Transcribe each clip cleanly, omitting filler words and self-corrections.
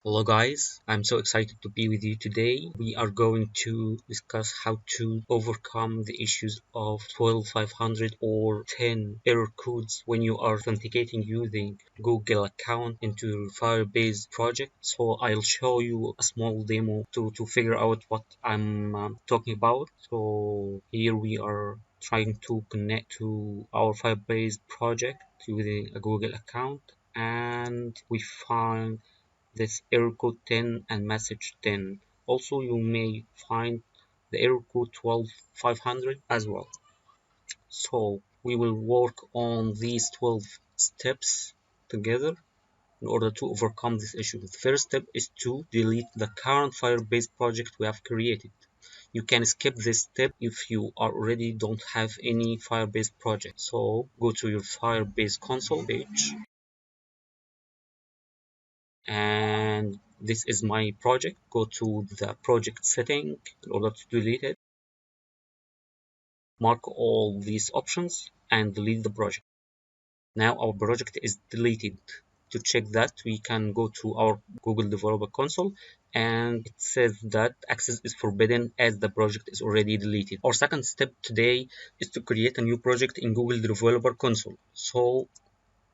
Hello guys, I'm so excited to be with you today. We are going to discuss how to overcome the issues of 12500 or 10 error codes when you are authenticating using Google account into your Firebase project. So I'll show you a small demo to figure out what I'm talking about. So here we are trying to connect to our Firebase project using a Google account, and we find this error code 10 and message 10. Also, you may find the error code 12500 as well. So we will work on these 12 steps together in order to overcome this issue. The first step is to delete the current Firebase project we have created. You can skip this step if you already don't have any Firebase project. So go to your Firebase console page, and this is my project. Go to the project setting in order to delete it. Mark all these options and delete the project. Now our project is deleted. To check that, we can go to our Google Developer Console, and it says that access is forbidden as the project is already deleted. Our second step today is to create a new project in Google Developer Console. So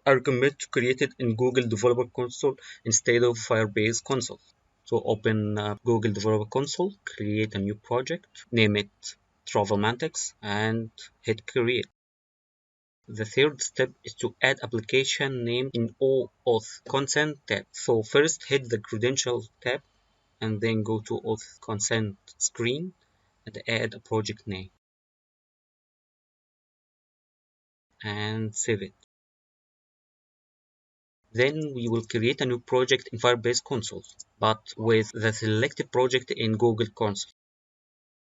I recommend to create it in Google Developer Console instead of Firebase Console. So open Google Developer Console, create a new project, name it Travelmantics, and hit create. The third step is to add application name in OAuth consent tab. So first hit the credentials tab and then go to auth consent screen and add a project name and save it. Then we will create a new project in Firebase Console, but with the selected project in Google Console.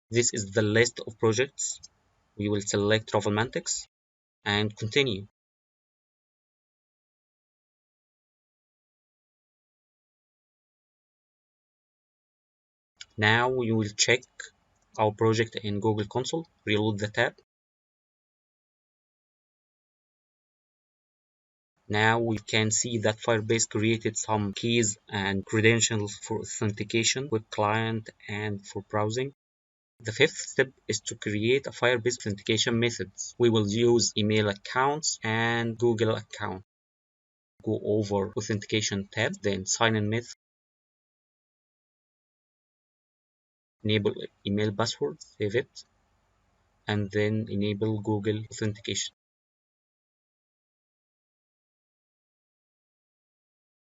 This is the list of projects. We will select Travelmantics and continue. Now we will check our project in Google Console, reload the tab. Now we can see that Firebase created some keys and credentials for authentication with client and for browsing. The fifth step is to create a Firebase authentication methods. We will use email accounts and Google account. Go over authentication tab, then sign in method, enable email password, save it, and then enable Google authentication.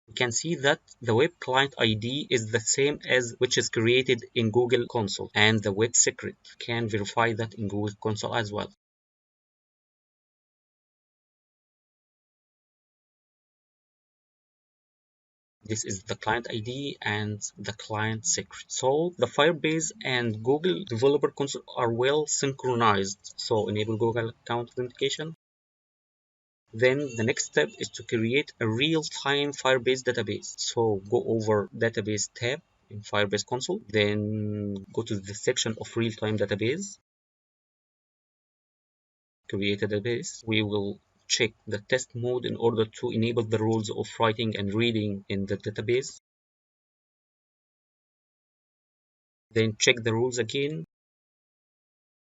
You can see that the web client ID is the same as which is created in Google Console, and the web secret can verify that in Google Console as well. This is the client ID and the client secret. So the Firebase and Google Developer Console are well synchronized. So enable Google account authentication. Then the next step is to create a real-time Firebase database. So go over database tab in Firebase console, then go to the section of real-time database, create a database. We will check the test mode in order to enable the rules of writing and reading in the database. Then check the rules again.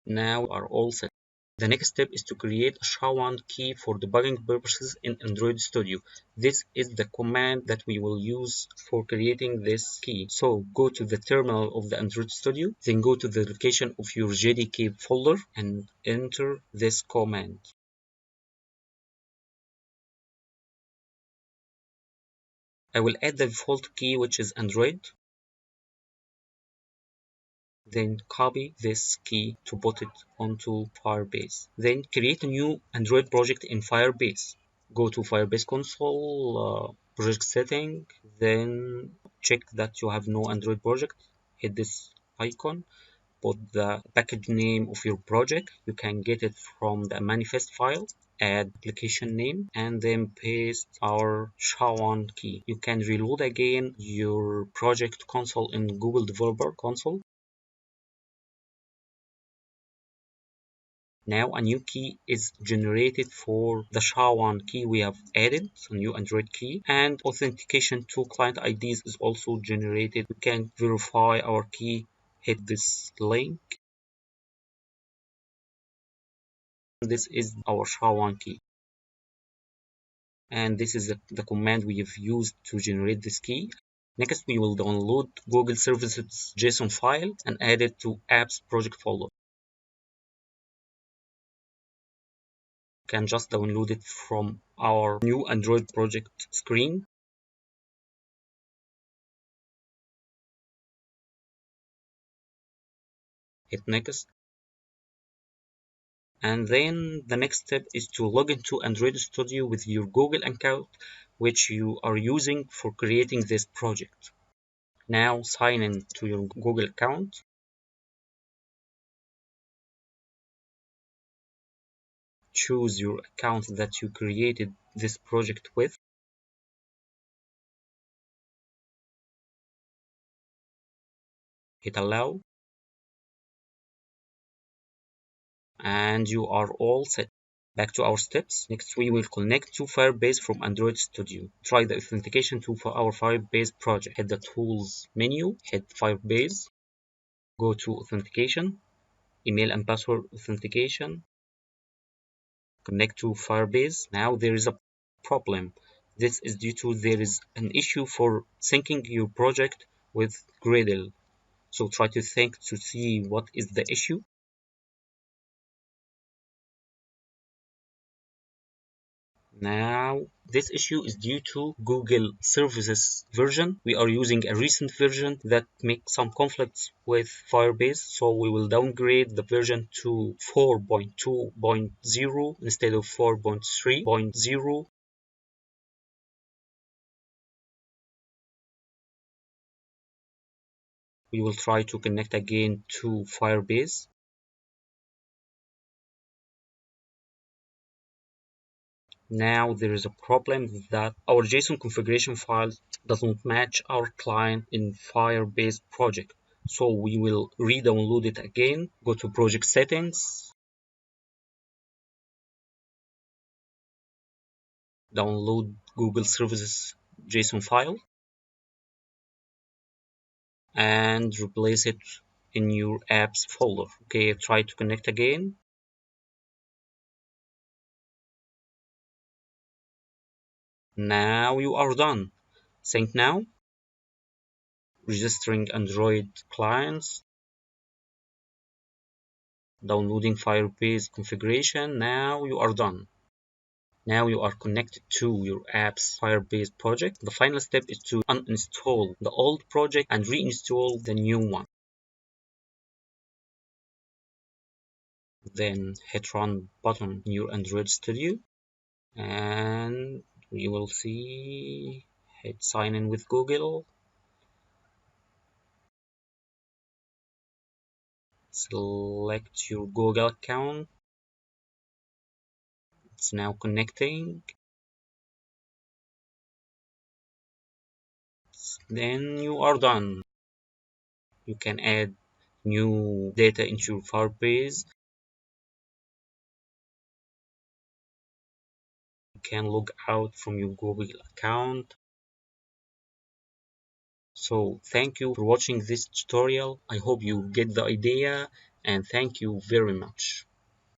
Now are all set. The next step is to create a shaolinkey for debugging purposes in Android Studio. This is the command that we will use for creating this key. So go to the terminal of the Android Studio, then go to the location of your JDK folder and enter this command. I will add the default key, which is Android. Then copy this key to put it onto Firebase. Then create a new Android project in Firebase. Go to Firebase Console, project setting, then check that you have no Android project. Hit this icon, put the package name of your project. You can get it from the manifest file. Add application name and then paste our shaolinkey. You can reload again your project console in Google Developer Console. Now a new key is generated for the SHA-1 key we have added, a new Android key, and authentication to client IDs is also generated. We can verify our key, hit this link. This is our SHA-1 key. And this is the command we have used to generate this key. Next, we will download Google Services JSON file and add it to apps project folder. You can just download it from our new Android project screen. Hit next. And then the next step is to log into Android Studio with your Google account, which you are using for creating this project. Now sign in to your Google account. Choose your account that you created this project with. Hit allow. And you are all set. Back to our steps. Next, we will connect to Firebase from Android Studio. Try the authentication tool for our Firebase project. Hit the Tools menu, hit Firebase, go to Authentication, Email and Password Authentication, connect to Firebase. Now there is a problem. This is due to there is an issue for syncing your project with Gradle. So try to think to see what is the issue. Now, this issue is due to Google Services version. We are using a recent version that makes some conflicts with Firebase, so we will downgrade the version to 4.2.0 instead of 4.3.0. We will try to connect again to Firebase. Now there is a problem that our JSON configuration file doesn't match our client in Firebase project. So we will re-download it again. Go to project settings. Download Google Services JSON file. And replace it in your apps folder. Okay, try to connect again. Now you are done. Sync now. Registering Android clients. Downloading Firebase configuration. Now you are done. Now you are connected to your app's Firebase project. The final step is to uninstall the old project and reinstall the new one. Then hit run button in your Android Studio and you will see hit sign in with Google. Select your Google account. It's now connecting. Then you are done. You can add new data into your Firebase. You can log out from your Google account. So thank you for watching this tutorial. I hope you get the idea and thank you very much.